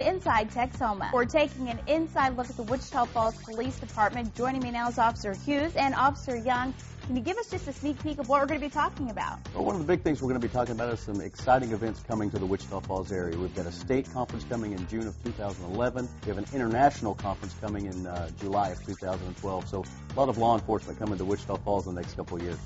Inside Texoma. We're taking an inside look at the Wichita Falls Police Department. Joining me now is Officer Hughes and Officer Young. Can you give us just a sneak peek of what we're going to be talking about? Well, one of the big things we're going to be talking about is some exciting events coming to the Wichita Falls area. We've got a state conference coming in June of 2011. We have an international conference coming in July of 2012. So a lot of law enforcement coming to Wichita Falls in the next couple of years.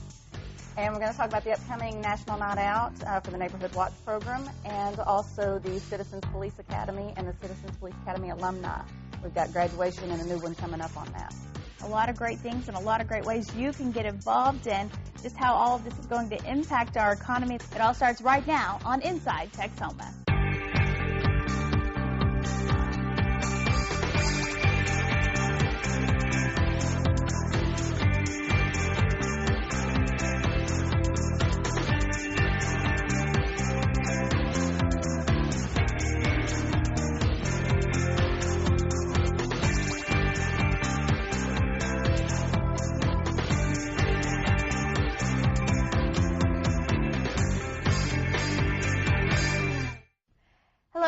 And we're going to talk about the upcoming National Night Out for the Neighborhood Watch program, and also the Citizens Police Academy and the Citizens Police Academy alumni. We've got graduation and a new one coming up on that. A lot of great things and a lot of great ways you can get involved in just how all of this is going to impact our economy. It all starts right now on Inside Texoma.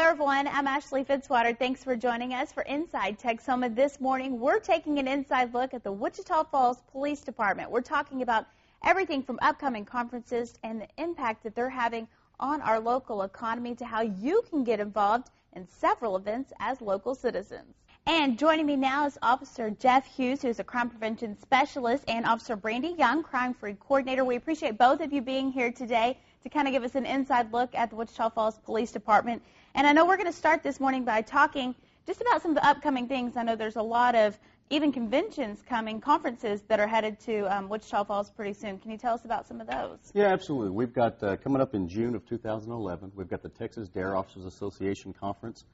Everyone, I'm Ashley Fitzwater. Thanks for joining us for Inside Texoma this morning. We're taking an inside look at the Wichita Falls Police Department. We're talking about everything from upcoming conferences and the impact that they're having on our local economy to how you can get involved in several events as local citizens. And joining me now is Officer Jeff Hughes, who's a crime prevention specialist, and Officer Brandy Young, crime-free coordinator. We appreciate both of you being here today to kind of give us an inside look at the Wichita Falls Police Department. And I know we're going to start this morning by talking just about some of the upcoming things. I know there's a lot of even conventions coming, conferences that are headed to Wichita Falls pretty soon. Can you tell us about some of those? Yeah, absolutely. We've got coming up in June of 2011, we've got the Texas Dare Officers Association Conference.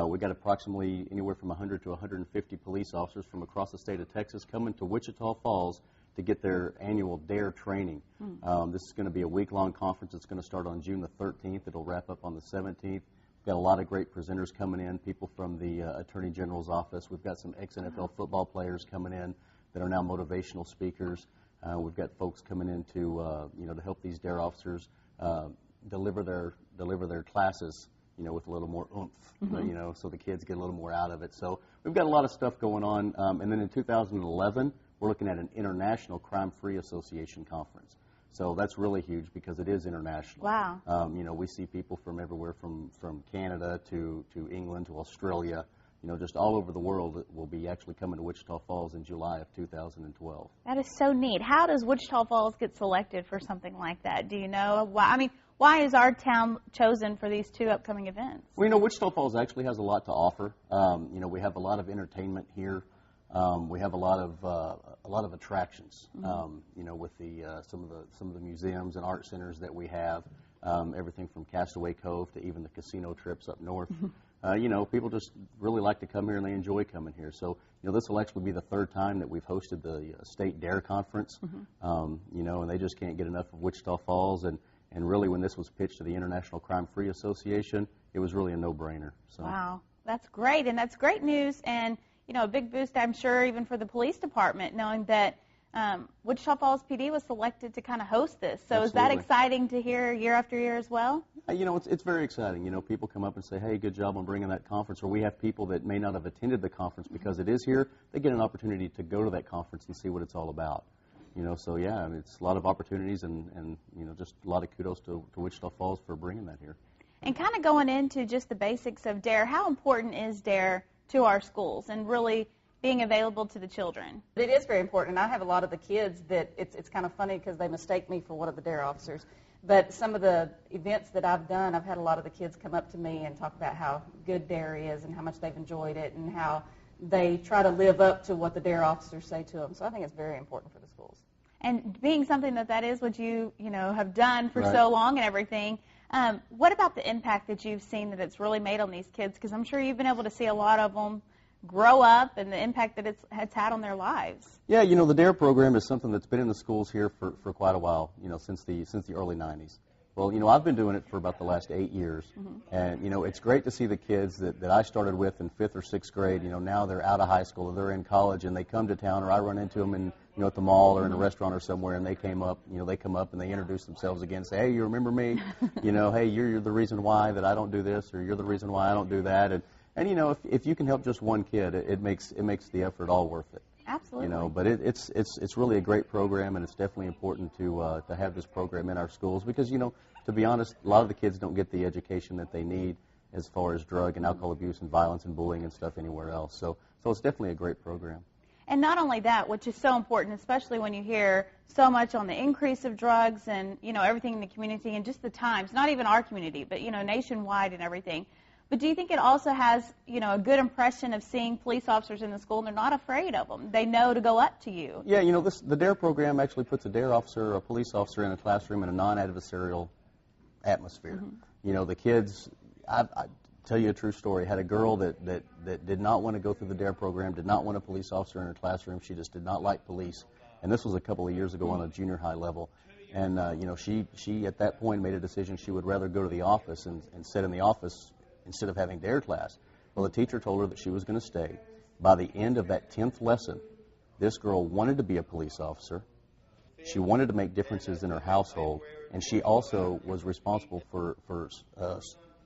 We've got approximately anywhere from 100 to 150 police officers from across the state of Texas coming to Wichita Falls to get their annual DARE training. This is going to be a week-long conference. It's going to start on June the 13th. It'll wrap up on the 17th. We've got a lot of great presenters coming in, people from the Attorney General's office. We've got some ex-NFL football players coming in that are now motivational speakers. We've got folks coming in to help these DARE officers deliver their classes, with a little more oomph, so the kids get a little more out of it. So we've got a lot of stuff going on. And then in 2011, we're looking at an International Crime-Free Association Conference. So that's really huge because it is international. Wow. We see people from everywhere from Canada to England to Australia, just all over the world that will be actually coming to Wichita Falls in July of 2012. That is so neat. How does Wichita Falls get selected for something like that? Do you know? Why is our town chosen for these two upcoming events? Well, Wichita Falls actually has a lot to offer. We have a lot of entertainment here. We have a lot of attractions. With some of the museums and art centers that we have. Everything from Castaway Cove to even the casino trips up north. People just really like to come here and they enjoy coming here. So, this will actually be the third time that we've hosted the State DARE Conference. And they just can't get enough of Wichita Falls. And really, when this was pitched to the International Crime-Free Association, it was really a no-brainer. So. Wow, that's great, and that's great news, and a big boost, I'm sure, even for the police department, knowing that Wichita Falls PD was selected to kind of host this. So Absolutely. Is that exciting to hear year after year as well? It's very exciting. People come up and say, hey, good job on bringing that conference. Or we have people that may not have attended the conference because it is here. They get an opportunity to go to that conference and see what it's all about. So yeah, it's a lot of opportunities and just a lot of kudos to Wichita Falls for bringing that here. And kind of going into just the basics of DARE, how important is DARE to our schools and really being available to the children? It is very important. I have a lot of the kids that it's kind of funny because they mistake me for one of the DARE officers. But some of the events that I've done, I've had a lot of the kids come up to me and talk about how good DARE is and how much they've enjoyed it and how they try to live up to what the DARE officers say to them. So I think it's very important for the schools. And being something that is what you have done for Right. so long and everything, what about the impact that you've seen that it's really made on these kids? Because I'm sure you've been able to see a lot of them grow up and the impact that it's had on their lives. Yeah, the DARE program is something that's been in the schools here for quite a while, since the early 90s. Well, I've been doing it for about the last 8 years, and, it's great to see the kids that I started with in 5th or 6th grade, now they're out of high school or they're in college and they come to town, or I run into them in, at the mall or in a restaurant or somewhere, and they come up and they introduce themselves again and say, hey, you remember me? Hey, you're the reason why that I don't do this, or you're the reason why I don't do that. And you know, if you can help just one kid, it makes the effort all worth it. Absolutely. You know, but it's really a great program, and it's definitely important to have this program in our schools because, you know, to be honest, a lot of the kids don't get the education that they need as far as drug and alcohol abuse and violence and bullying and stuff anywhere else. So it's definitely a great program. And not only that, which is so important, especially when you hear so much on the increase of drugs and, you know, everything in the community and just the times, not even our community, but, you know, nationwide and everything. But do you think it also has, you know, a good impression of seeing police officers in the school and they're not afraid of them? They know to go up to you. Yeah, you know, the DARE program actually puts a DARE officer or a police officer in a classroom in a non-adversarial atmosphere. Mm-hmm. You know, the kids, I tell you a true story, had a girl that did not want to go through the DARE program, did not want a police officer in her classroom. She just did not like police. And this was a couple of years ago on a junior high level. And, you know, she at that point made a decision she would rather go to the office and sit in the office instead of having DARE class. Well, the teacher told her that she was going to stay. By the end of that 10th lesson, this girl wanted to be a police officer. She wanted to make differences in her household, and she also was responsible for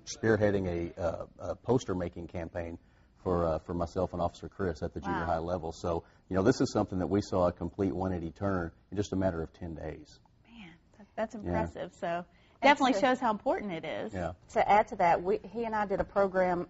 spearheading a poster-making campaign for myself and Officer Chris at the junior high level. So, you know, this is something that we saw a complete 180 turn in just a matter of 10 days. Man, that's impressive. Yeah. So definitely shows how important it is. Yeah. To add to that, he and I did a program.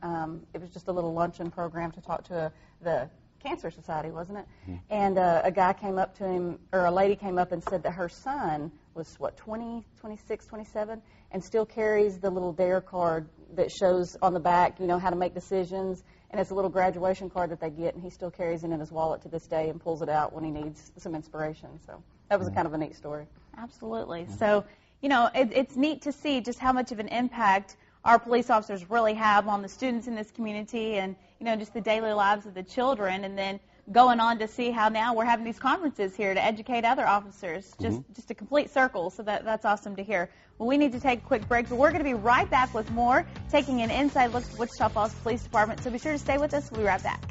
It was just a little luncheon program to talk to the Cancer Society, wasn't it? Mm-hmm. And a guy came up to him, or a lady came up and said that her son was, 20, 26, 27, and still carries the little DARE card that shows on the back, you know, how to make decisions. And it's a little graduation card that they get, and he still carries it in his wallet to this day and pulls it out when he needs some inspiration. So that was kind of a neat story. Absolutely. Mm-hmm. So, you know, it's neat to see just how much of an impact our police officers really have on the students in this community and, you know, just the daily lives of the children, and then going on to see how now we're having these conferences here to educate other officers, just a complete circle. So that's awesome to hear. Well, we need to take a quick break, but we're going to be right back with more, taking an inside look at the Wichita Falls Police Department. So be sure to stay with us. We'll be right back.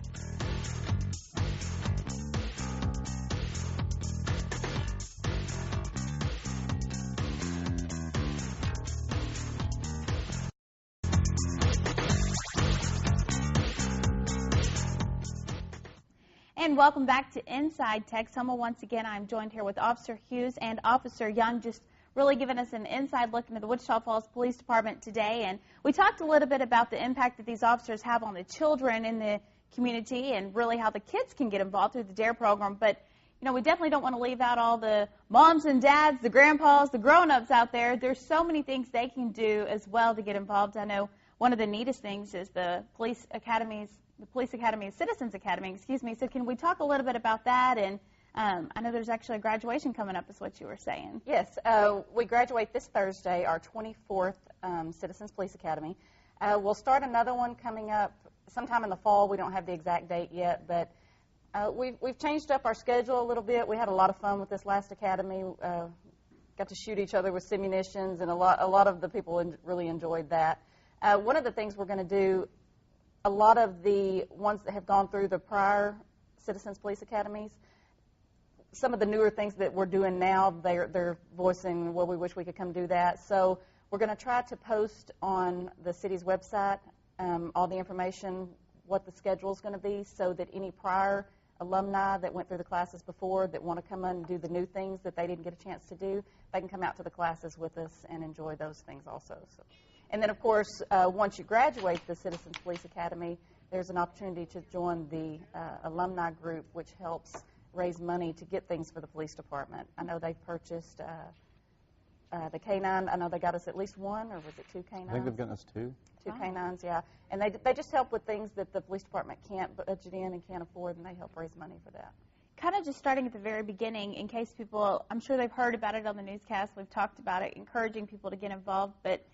And welcome back to Inside Texoma. Once again, I'm joined here with Officer Hughes and Officer Young, just really giving us an inside look into the Wichita Falls Police Department today. And we talked a little bit about the impact that these officers have on the children in the community and really how the kids can get involved through the DARE program. But, you know, we definitely don't want to leave out all the moms and dads, the grandpas, the grown-ups out there. There's so many things they can do as well to get involved. I know one of the neatest things is the Police Academy, Citizens Academy, excuse me. So can we talk a little bit about that? And I know there's actually a graduation coming up, is what you were saying. Yes, we graduate this Thursday, our 24th Citizens Police Academy. We'll start another one coming up sometime in the fall. We don't have the exact date yet, but we've changed up our schedule a little bit. We had a lot of fun with this last academy. Got to shoot each other with simunitions, and a lot of the people really enjoyed that. One of the things we're going to do, a lot of the ones that have gone through the prior Citizens Police Academies, some of the newer things that we're doing now, they're voicing, well, we wish we could come do that. So we're going to try to post on the city's website all the information, what the schedule is going to be, so that any prior alumni that went through the classes before that want to come in and do the new things that they didn't get a chance to do, they can come out to the classes with us and enjoy those things also. So. And then, of course, once you graduate the Citizens Police Academy, there's an opportunity to join the alumni group, which helps raise money to get things for the police department. I know they've purchased the canine. I know they got us at least one, or was it two canines? I think they've gotten us two. Two canines, yeah. And they just help with things that the police department can't budget in and can't afford, and they help raise money for that. Kind of just starting at the very beginning, in case people, I'm sure they've heard about it on the newscast, we've talked about it, encouraging people to get involved, but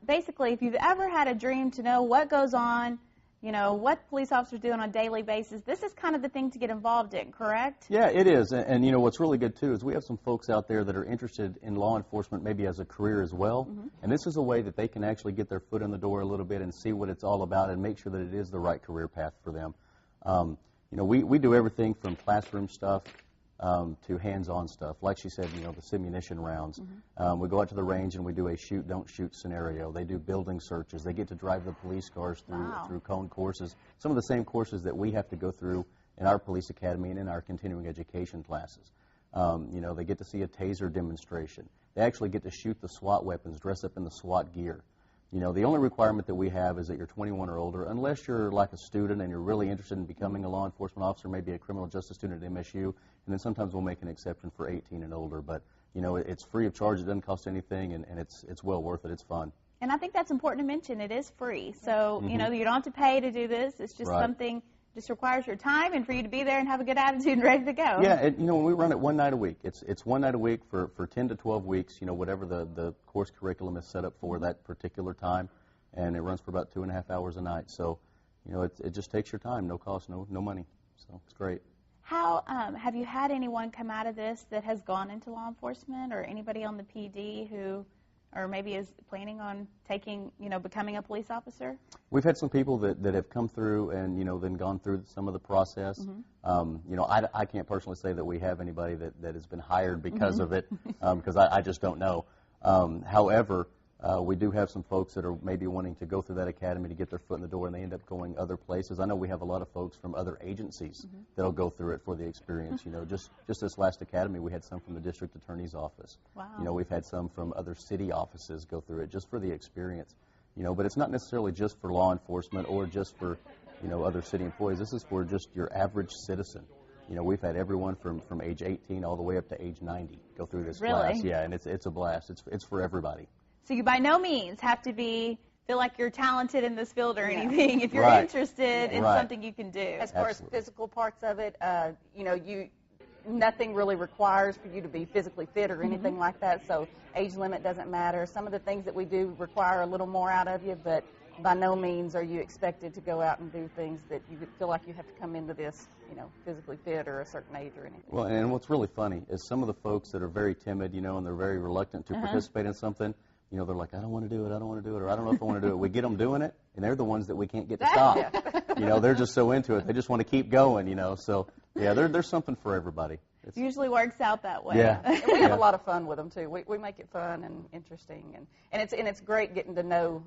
basically, if you've ever had a dream to know what goes on, you know, what police officers are doing on a daily basis, this is kind of the thing to get involved in, correct? Yeah, it is. And you know, what's really good, too, is we have some folks out there that are interested in law enforcement maybe as a career as well. Mm-hmm. And this is a way that they can actually get their foot in the door a little bit and see what it's all about and make sure that it is the right career path for them. You know, we do everything from classroom stuff to hands-on stuff. Like she said, you know, the simunition rounds. We go out to the range and we do a shoot, don't shoot scenario. They do building searches. They get to drive the police cars through cone courses. Some of the same courses that we have to go through in our police academy and in our continuing education classes. You know, they get to see a taser demonstration. They actually get to shoot the SWAT weapons, dress up in the SWAT gear. You know, the only requirement that we have is that you're 21 or older, unless you're like a student and you're really interested in becoming a law enforcement officer, maybe a criminal justice student at MSU, and then sometimes we'll make an exception for 18 and older. But, you know, it's free of charge. It doesn't cost anything, and it's well worth it. It's fun. And I think that's important to mention. It is free. So, you know, you don't have to pay to do this. It's just something just requires your time and for you to be there and have a good attitude and ready to go. Yeah, you know, we run it one night a week. It's one night a week for 10 to 12 weeks, you know, whatever the course curriculum is set up for that particular time. And it runs for about 2.5 hours a night. So, you know, it just takes your time, no cost, no money. So it's great. How have you had anyone come out of this that has gone into law enforcement, or anybody on the PD who, or maybe is planning on taking, you know, becoming a police officer? We've had some people that have come through and, you know, then gone through some of the process. You know, I can't personally say that we have anybody that has been hired because of it, because I just don't know. However, we do have some folks that are maybe wanting to go through that academy to get their foot in the door, and they end up going other places. I know we have a lot of folks from other agencies that'll go through it for the experience. You know, just this last academy, we had some from the district attorney's office. Wow. You know, we've had some from other city offices go through it just for the experience. You know, but it's not necessarily just for law enforcement or just for, you know, other city employees. This is for just your average citizen. You know, we've had everyone from age 18 all the way up to age 90 go through this class. Yeah, and it's a blast. It's for everybody. So you by no means have to feel like you're talented in this field or anything. If you're interested in something, you can do. As far as physical parts of it, you know, nothing really requires for you to be physically fit or anything like that. So age limit doesn't matter. Some of the things that we do require a little more out of you, but by no means are you expected to go out and do things that you feel like you have to come into this, you know, physically fit or a certain age or anything. Well, and what's really funny is some of the folks that are very timid, you know, and they're very reluctant to participate in something. You know, they're like, I don't want to do it, I don't want to do it, or I don't know if I want to do it. We get them doing it, and they're the ones that we can't get to stop. You know, they're just so into it. They just want to keep going, you know. So, yeah, there's something for everybody. It usually works out that way. Yeah. And we have a lot of fun with them, too. We make it fun and interesting. And it's great getting to know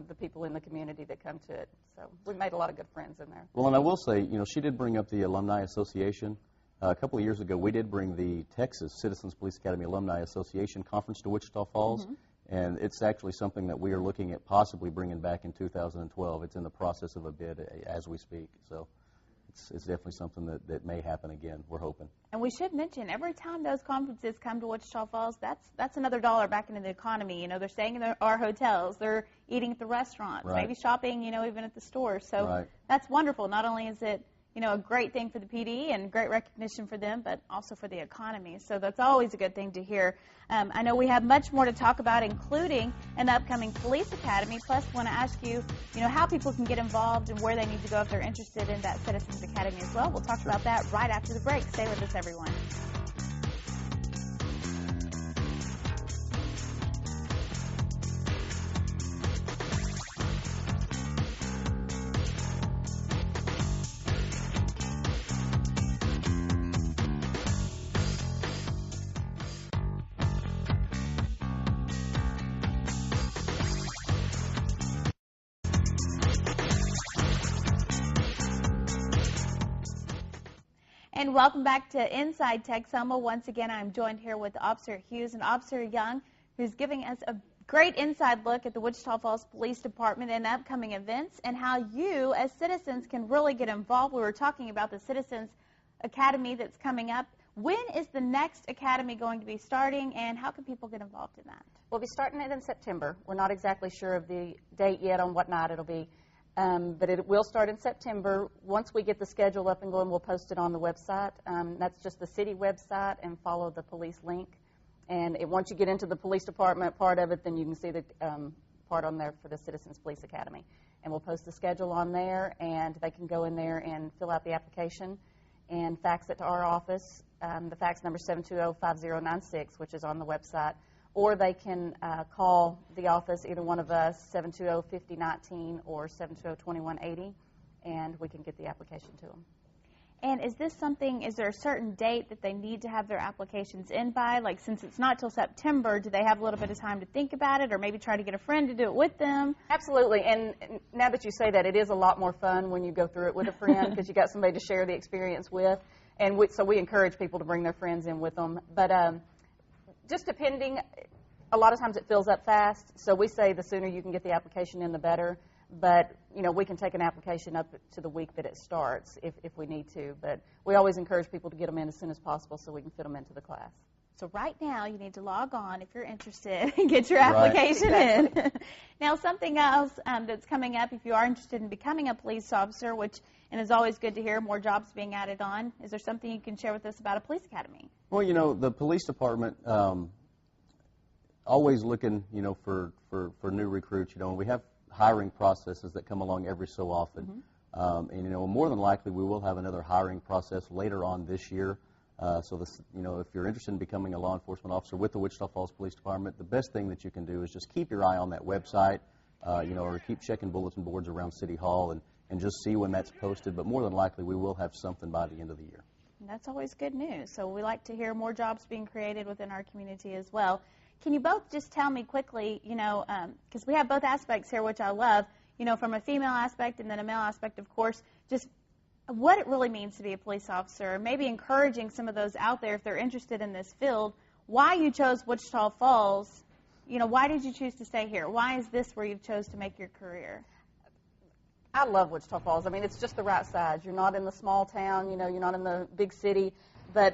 the people in the community that come to it. So we've made a lot of good friends in there. Well, and I will say, you know, she did bring up the Alumni Association. A couple of years ago, we did bring the Texas Citizens Police Academy Alumni Association Conference to Wichita Falls. And it's actually something that we are looking at possibly bringing back in 2012. It's in the process of a bid as we speak. So it's definitely something that may happen again. We're hoping. And we should mention, every time those conferences come to Wichita Falls, that's another dollar back into the economy. You know, they're staying in our hotels. They're eating at the restaurants, maybe shopping, you know, even at the stores. So that's wonderful. Not only is it, you know, a great thing for the PD and great recognition for them, but also for the economy. So that's always a good thing to hear. I know we have much more to talk about, including an upcoming police academy. Plus, I want to ask you, you know, how people can get involved and where they need to go if they're interested in that Citizens Academy as well. We'll talk about that right after the break. Stay with us, everyone. And welcome back to Inside Texoma. Once again, I'm joined here with Officer Hughes and Officer Young, who's giving us a great inside look at the Wichita Falls Police Department and upcoming events and how you, as citizens, can really get involved. We were talking about the Citizens Academy that's coming up. When is the next academy going to be starting, and how can people get involved in that? We'll be starting it in September. We're not exactly sure of the date yet on what night it'll be. But it will start in September. Once we get the schedule up and going, we'll post it on the website. That's just the city website, and follow the police link. And once you get into the police department part of it, then you can see the part on there for the Citizens Police Academy. And we'll post the schedule on there, and they can go in there and fill out the application and fax it to our office. The fax number is 720-5096, which is on the website. Or they can call the office, either one of us, 720-5019 or 720-2180, and we can get the application to them. And is there a certain date that they need to have their applications in by? Like, since it's not till September, do they have a little bit of time to think about it, or maybe try to get a friend to do it with them? Absolutely, and now that you say that, it is a lot more fun when you go through it with a friend because you got somebody to share the experience with. And so we encourage people to bring their friends in with them. But just depending, a lot of times it fills up fast, so we say the sooner you can get the application in, the better. But, you know, we can take an application up to the week that it starts if we need to. But we always encourage people to get them in as soon as possible so we can fit them into the class. So right now, you need to log on if you're interested and get your application in. Now, something else that's coming up, if you are interested in becoming a police officer, and it's always good to hear more jobs being added on, is there something you can share with us about a police academy? Well, you know, the police department always looking, you know, for new recruits. You know, and we have hiring processes that come along every so often. And, you know, more than likely we will have another hiring process later on this year. So, you know, if you're interested in becoming a law enforcement officer with the Wichita Falls Police Department, the best thing that you can do is just keep your eye on that website, you know, or keep checking bulletin boards around City Hall and just see when that's posted. But more than likely we will have something by the end of the year. And that's always good news. So we like to hear more jobs being created within our community as well. Can you both just tell me quickly, you know, because we have both aspects here, which I love, you know, from a female aspect and then a male aspect, of course, just what it really means to be a police officer, maybe encouraging some of those out there if they're interested in this field, why you chose Wichita Falls, you know, why did you choose to stay here? Why is this where you chose to make your career? I love Wichita Falls. I mean, it's just the right size. You're not in the small town, you know, you're not in the big city. But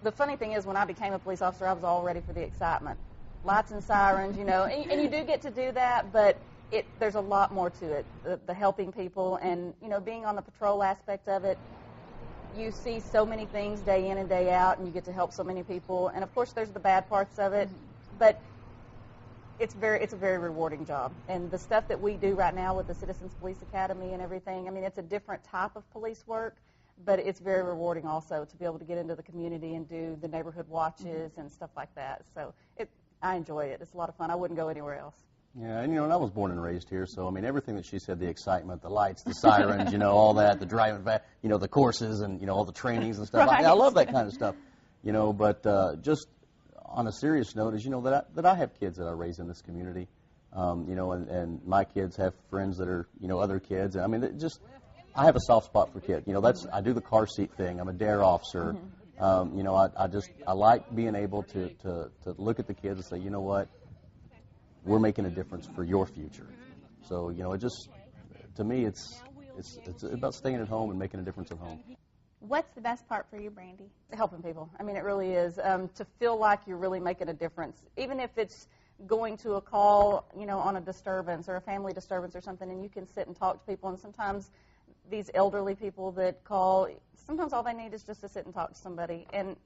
the funny thing is, when I became a police officer, I was all ready for the excitement. Lights and sirens, you know, and you do get to do that, but there's a lot more to it, the helping people and, you know, being on the patrol aspect of it. You see so many things day in and day out, and you get to help so many people. And, of course, there's the bad parts of it, but it's a very rewarding job. And the stuff that we do right now with the Citizens Police Academy and everything, I mean, it's a different type of police work, but it's very rewarding also to be able to get into the community and do the neighborhood watches and stuff like that. So I enjoy it. It's a lot of fun. I wouldn't go anywhere else. Yeah, and, you know, and I was born and raised here, so, I mean, everything that she said, the excitement, the lights, the sirens, you know, all that, the driving back, you know, the courses and, you know, all the trainings and stuff. Right. I love that kind of stuff, you know, but just on a serious note is, you know, that I have kids that I raise in this community, you know, and my kids have friends that are, you know, other kids. And, I mean, I have a soft spot for kids. You know, I do the car seat thing. I'm a DARE officer. You know, I like being able to look at the kids and say, you know what, we're making a difference for your future. So, you know, to me, it's about staying at home and making a difference at home. What's the best part for you, Brandy? Helping people. I mean, it really is. To feel like you're really making a difference, even if it's going to a call, you know, on a disturbance or a family disturbance or something, and you can sit and talk to people. And sometimes these elderly people that call, sometimes all they need is just to sit and talk to somebody. And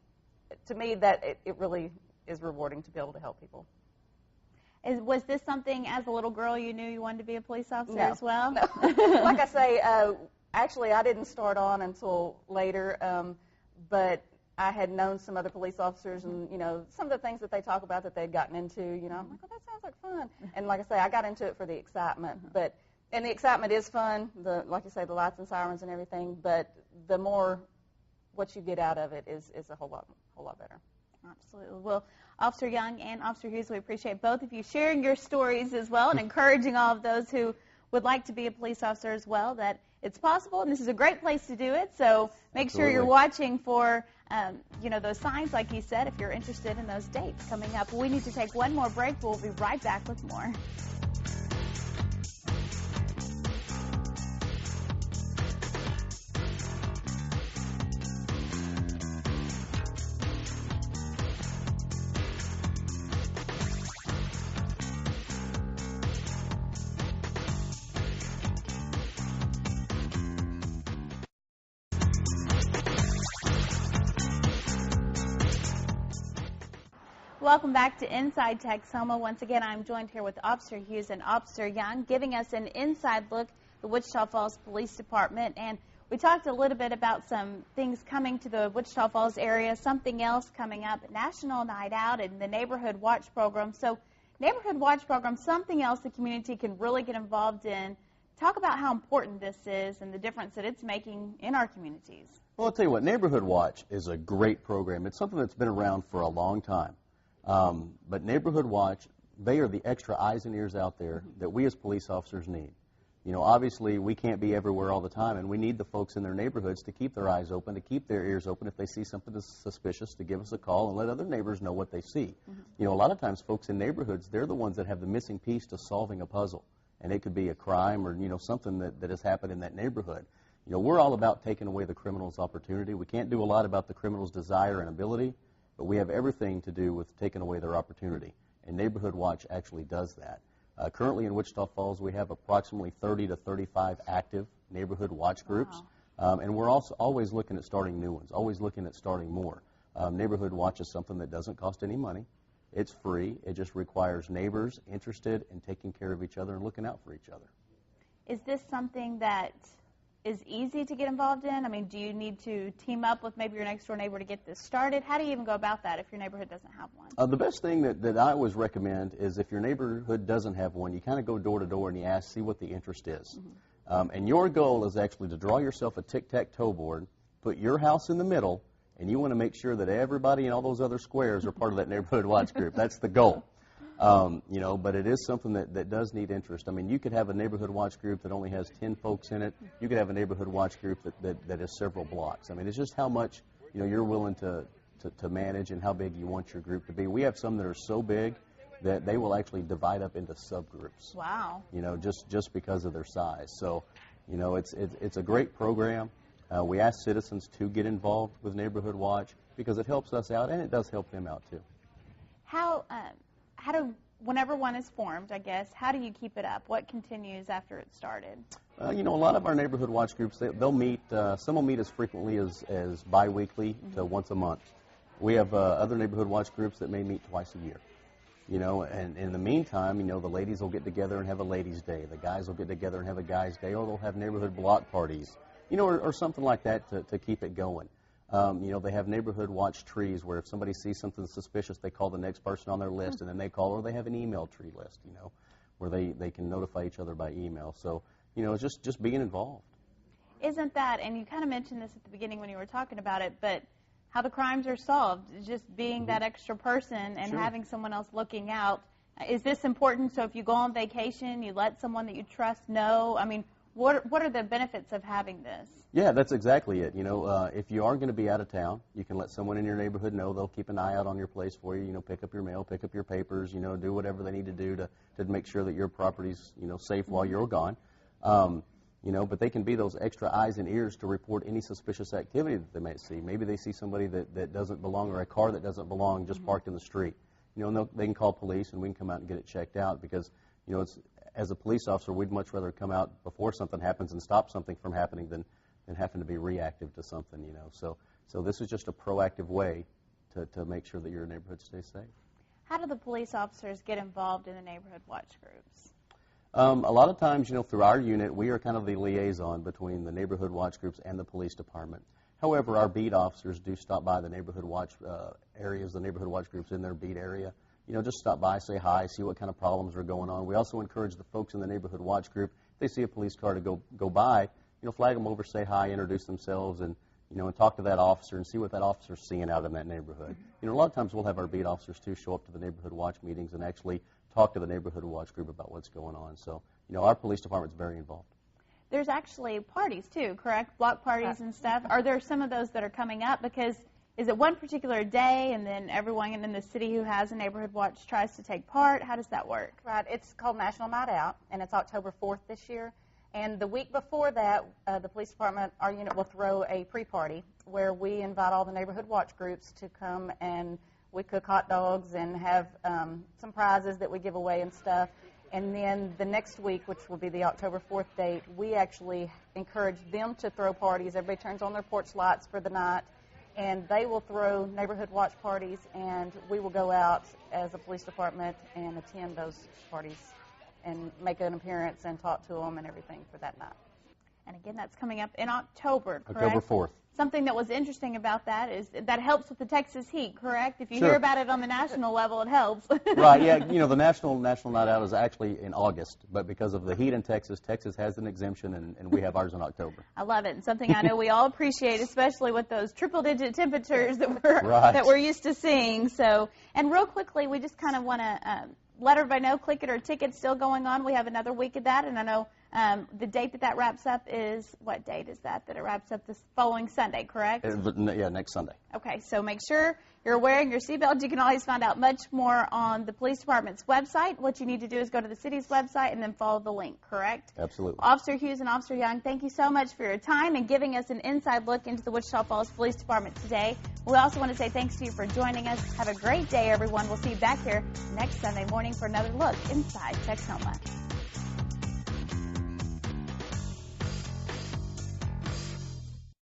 to me, it really is rewarding to be able to help people. Was this something, as a little girl, you knew you wanted to be a police officer as well? No. Like I say, actually, I didn't start on until later, but I had known some other police officers, and, you know, some of the things that they talk about that they'd gotten into, you know, I'm like, oh, that sounds like fun. And like I say, I got into it for the excitement. And the excitement is fun, like you say, the lights and sirens and everything, but the more what you get out of it is a whole lot better. Absolutely. Well, Officer Young and Officer Hughes, we appreciate both of you sharing your stories as well and encouraging all of those who would like to be a police officer as well that it's possible, and this is a great place to do it. So make sure you're watching for, you know, those signs, like he said, if you're interested in those dates coming up. We need to take one more break. We'll be right back with more. Welcome back to Inside Texoma. Once again, I'm joined here with Officer Hughes and Officer Young, giving us an inside look at the Wichita Falls Police Department. And we talked a little bit about some things coming to the Wichita Falls area, something else coming up, National Night Out and the Neighborhood Watch Program. So Neighborhood Watch Program, something else the community can really get involved in. Talk about how important this is and the difference that it's making in our communities. Well, I'll tell you what, Neighborhood Watch is a great program. It's something that's been around for a long time. But Neighborhood Watch, they are the extra eyes and ears out there that we as police officers need. You know, obviously, we can't be everywhere all the time, and we need the folks in their neighborhoods to keep their eyes open, to keep their ears open. If they see something that's suspicious, to give us a call and let other neighbors know what they see. You know, a lot of times folks in neighborhoods, they're the ones that have the missing piece to solving a puzzle. And it could be a crime or, you know, something that has happened in that neighborhood. You know, we're all about taking away the criminal's opportunity. We can't do a lot about the criminal's desire and ability, but we have everything to do with taking away their opportunity. And Neighborhood Watch actually does that. Currently in Wichita Falls, we have approximately 30 to 35 active Neighborhood Watch groups. Wow. And we're also always looking at starting new ones, always looking at starting more. Neighborhood Watch is something that doesn't cost any money. It's free. It just requires neighbors interested in taking care of each other and looking out for each other. Is this something that is easy to get involved in? I mean, do you need to team up with maybe your next door neighbor to get this started? How do you even go about that if your neighborhood doesn't have one? The best thing that I always recommend is if your neighborhood doesn't have one, you kind of go door to door and you ask, see what the interest is. And your goal is actually to draw yourself a tic-tac-toe board, put your house in the middle, and you want to make sure that everybody in all those other squares are part of that Neighborhood Watch group. That's the goal. You know, but it is something that does need interest. I mean, you could have a Neighborhood Watch group that only has 10 folks in it. You could have a Neighborhood Watch group that is several blocks. I mean, it's just how much, you know, you're willing to manage and how big you want your group to be. We have some that are so big that they will actually divide up into subgroups. Wow. You know, just because of their size. So, you know, it's a great program. We ask citizens to get involved with Neighborhood Watch because it helps us out and it does help them out too. Whenever one is formed, I guess, how do you keep it up? What continues after it started? You know, a lot of our Neighborhood Watch groups, they'll meet, some will meet as frequently as bi-weekly to once a month. We have other Neighborhood Watch groups that may meet twice a year. You know, and in the meantime, you know, the ladies will get together and have a ladies' day. The guys will get together and have a guys' day, or they'll have neighborhood block parties, you know, or something like that to keep it going. You know, they have Neighborhood Watch trees where if somebody sees something suspicious, they call the next person on their list, and then they call, or they have an email tree list, you know, where they can notify each other by email. So, you know, it's just being involved. Isn't that, and you kind of mentioned this at the beginning when you were talking about it, but how the crimes are solved, just being that extra person and having someone else looking out. Is this important? So if you go on vacation, you let someone that you trust know? I mean, what are the benefits of having this? Yeah, that's exactly it. You know, if you are going to be out of town, you can let someone in your neighborhood know. They'll keep an eye out on your place for you. You know, pick up your mail, pick up your papers. You know, do whatever they need to do to make sure that your property's, you know, safe while you're gone. You know, but they can be those extra eyes and ears to report any suspicious activity that they might see. Maybe they see somebody that doesn't belong or a car that doesn't belong just parked in the street. You know, and they can call police and we can come out and get it checked out because, you know, as a police officer, we'd much rather come out before something happens and stop something from happening than having to be reactive to something, you know. So this is just a proactive way to make sure that your neighborhood stays safe. How do the police officers get involved in the Neighborhood Watch groups? A lot of times, you know, through our unit, we are kind of the liaison between the Neighborhood Watch groups and the police department. However, our beat officers do stop by the Neighborhood Watch areas, the Neighborhood Watch groups in their beat area. You know, just stop by, say hi, see what kind of problems are going on. We also encourage the folks in the Neighborhood Watch group, if they see a police car to go by, you know, flag them over, say hi, introduce themselves, and, you know, and talk to that officer and see what that officer's seeing out in that neighborhood. You know, a lot of times we'll have our beat officers, too, show up to the Neighborhood Watch meetings and actually talk to the Neighborhood Watch group about what's going on. So, you know, our police department's very involved. There's actually parties, too, correct? Block parties and stuff. Are there some of those that are coming up? Because is it one particular day and then everyone in the city who has a Neighborhood Watch tries to take part? How does that work? Right. It's called National Night Out, and it's October 4th this year. And the week before that, the police department, our unit, will throw a pre-party where we invite all the Neighborhood Watch groups to come, and we cook hot dogs and have some prizes that we give away and stuff. And then the next week, which will be the October 4th date, we actually encourage them to throw parties. Everybody turns on their porch lights for the night, and they will throw Neighborhood Watch parties, and we will go out as a police department and attend those parties and make an appearance and talk to them and everything for that night. And again, that's coming up in October, correct? October 4th. Something that was interesting about that is that helps with the Texas heat, correct? If you Sure. hear about it on the national level, it helps. Right, yeah, you know, the National Night Out is actually in August, but because of the heat in Texas, Texas has an exemption, and we have ours in October. I love it, and something I know we all appreciate, especially with those triple-digit temperatures that Right. that we're used to seeing. So, and real quickly, we just kind of want to let everybody know, Click It or Ticket's still going on. We have another week of that, and I know the date that wraps up is, what date is that it wraps up? This following Sunday, correct? Yeah, next Sunday. Okay, so make sure you're wearing your seatbelt. You can always find out much more on the police department's website. What you need to do is go to the city's website and then follow the link, correct? Absolutely. Officer Hughes and Officer Young, thank you so much for your time and giving us an inside look into the Wichita Falls Police Department today. We also want to say thanks to you for joining us. Have a great day, everyone. We'll see you back here next Sunday morning for another look inside Texoma.